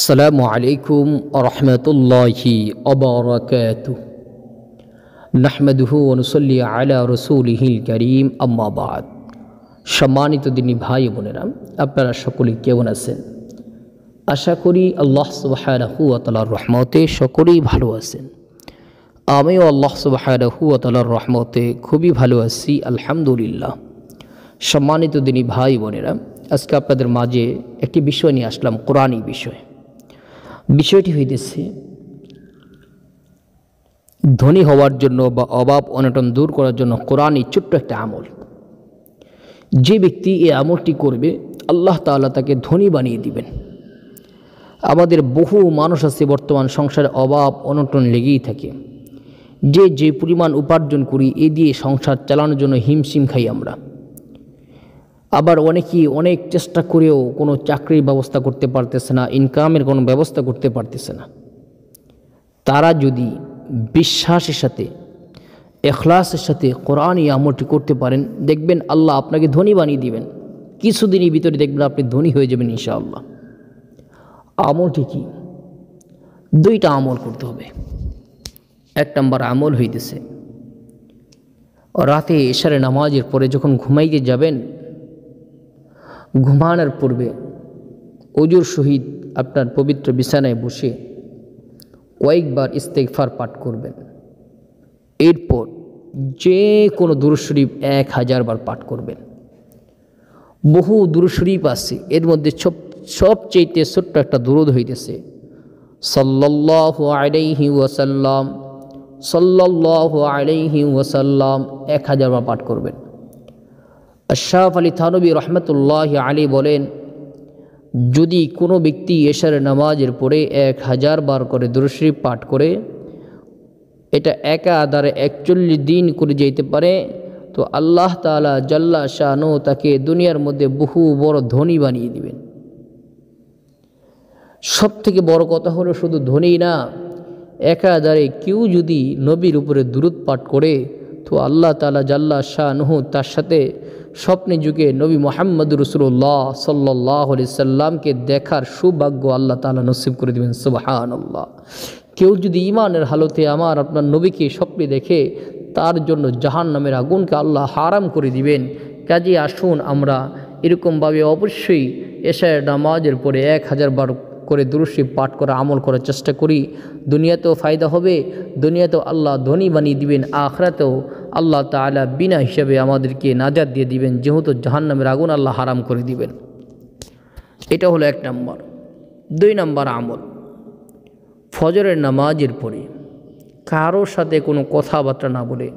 আসসালামু আলাইকুম ওয়া রাহমাতুল্লাহি ওয়া বারাকাতুহু নাহমাদুহু ওয়া নুসাল্লি আলা রাসূলিহিল কারীম আম্মা বা'দ। সম্মানিত দিনী ভাই বোনেরা, আপনারা সকলে কেমন আছেন? আশা করি আল্লাহ সুবহানাহু ওয়া তাআলার রহমতে সকলেই ভালো আছেন। আমিও আল্লাহ সুবহানাহু ওয়া তাআলার রহমতে খুবই ভালো আছি, আলহামদুলিল্লাহ। সম্মানিত দিনী ভাই বোনেরা, আজকে আপনাদের মাঝে একটি বিষয় নিয়ে আসলাম, কোরআনী বিষয়। বিষয়টি হইতেছে ধনী হওয়ার জন্য বা অভাব অনটন দূর করার জন্য কোরআনী ছোট্ট একটা আমল। যে ব্যক্তি এই আমলটি করবে, আল্লাহ তাআলা তাকে ধনী বানিয়ে দিবেন। আমাদের বহু মানুষ আছে বর্তমান সংসারে অভাব অনটন লেগেই থাকে। যে পরিমাণ উপার্জন করি এ দিয়ে সংসার চালানোর জন্য হিমশিম খাই আমরা। আবার অনেকেই অনেক চেষ্টা করেও কোনো চাকরির ব্যবস্থা করতে পারতেছে না, ইনকামের কোনো ব্যবস্থা করতে পারতেছে না। তারা যদি বিশ্বাসের সাথে ইখলাসের সাথে কোরআনী আমলটি করতে পারেন, দেখবেন আল্লাহ আপনাকে ধনী বানিয়ে দিবেন। কিছুদিনের ভিতরে দেখবেন আপনি ধনী হয়ে যাবেন ইনশাআল্লাহ। আমলটি কি? দুইটা আমল করতে হবে। এক নম্বর আমল হইতেছে, রাতে এশারের নামাজের পরে যখন ঘুমাইতে যাবেন, ঘুমানোর পূর্বে ওযুর সহিত আপনার পবিত্র বিছানায় বসে কয়েকবার ইস্তেগফার পাঠ করবেন। এরপর যে কোনো দুরূদ শরীফ 1000 বার পাঠ করবেন। বহু দুরূদ শরীফ আছে, এর মধ্যে সবচেয়ে ছোট্ট একটা দুরূদ হইতেছে সাল্লাল্লাহু আলাইহি ওয়াসাল্লাম, সাল্লাল্লাহু আলাইহি ওয়াসাল্লাম 1000 বার পাঠ করবেন। আশরাফ আলী থানবী রহমতুল্লাহ আলী বলেন, যদি কোনো ব্যক্তি এশারের নামাজের পরে 1000 বার করে দুরূদ শরীফ পাঠ করে, এটা একাধারে 41 দিন করে যেতে পারে, তো আল্লাহ তাআলা জাল্লা শানু তাকে দুনিয়ার মধ্যে বহু বড় ধনী বানিয়ে দিবেন। সব থেকে বড় কথা হলো শুধু ধনী না, একাধারে কেউ যদি নবীর উপরে দুরূদ পাঠ করে, তো আল্লাহ তাআলা জাল্লা শানহু তার সাথে স্বপ্নে যুগে নবী মুহাম্মদ রাসূলুল্লাহ সাল্লাল্লাহু আলাইহি সাল্লামকে দেখার সৌভাগ্য আল্লাহ তাআলা নসিব করে দিবেন। সুবহানাল্লাহ। কেউ যদি ঈমানের হালতে আমার আপনার নবীকে স্বপ্নে দেখে, তার জন্য জাহান্নামের আগুনকে আল্লাহ হারাম করে দিবেন। কাজে আসুন আমরা এরকমভাবে অবশ্যই এশারের নামাজের পরে 1000 বার করে দুরূদ শরীফ পাঠ করা আমল করার চেষ্টা করি। দুনিয়াতেও ফায়দা হবে, দুনিয়াতেও আল্লাহ ধনী বানিয়ে দিবেন, আখিরাতেও আল্লাহ তাআলা বিনা হিসাবে আমাদেরকে নাজাত দিয়ে দিবেন, যেহেতু জাহান্নামের আগুন আল্লাহ হারাম করে দিবেন। এটা হলো 1 নম্বর। 2 নম্বর আমল, ফজরের নামাজের পরে কারোর সাথে কোনো কথাবার্তা না বলে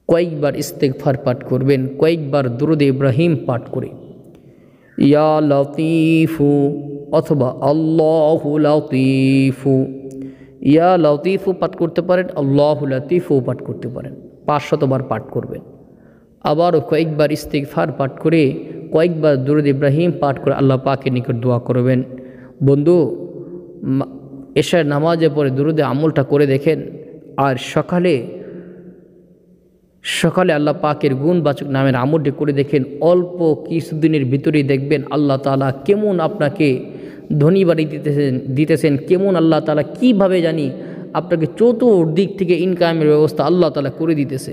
কয়েকবার ইস্তেগফার পাঠ করবেন, কয়েকবার দুরূদ ইব্রাহিম পাঠ করে ইয়া লতীফু অথবা আল্লাহু লতীফু, ইয়া লতীফু পাঠ করতে পারেন, আল্লাহু লতীফু পাঠ করতে পারেন। 500 বার পাঠ করবেন। আবারও কয়েকবার ইস্তেগফার পাঠ করে কয়েকবার দুরূদ ইব্রাহিম পাঠ করে আল্লাহ পাকের নিকট দোয়া করবেন। বন্ধু, এশার নামাজের পরে দুরূদে আমলটা করে দেখেন, আর সকালে আল্লাহ পাকের গুণবাচক নামের আমলটি করে দেখেন। অল্প কিছুদিনের ভিতরেই দেখবেন আল্লাহ তাআলা কেমন আপনাকে ধনী বানিয়ে দিতেছেন, কেমন আল্লাহ তাআলা কীভাবে জানি আপনাকে চতুর্দিক থেকে ইনকামের ব্যবস্থা আল্লাহ তাআলা করে দিতেছে।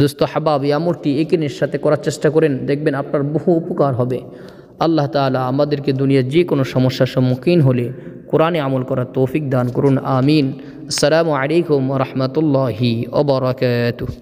দোস্ত হাবাব, এই আমলটি একিনের সাথে করার চেষ্টা করেন, দেখবেন আপনার বহু উপকার হবে। আল্লাহ তাআলা আমাদেরকে দুনিয়ার যে কোনো সমস্যার সম্মুখীন হলে কোরআনে আমল করার তৌফিক দান করুন, আমিন। আসসালামু আলাইকুম ওয়া রাহমাতুল্লাহি ওয়া বারাকাতুহু।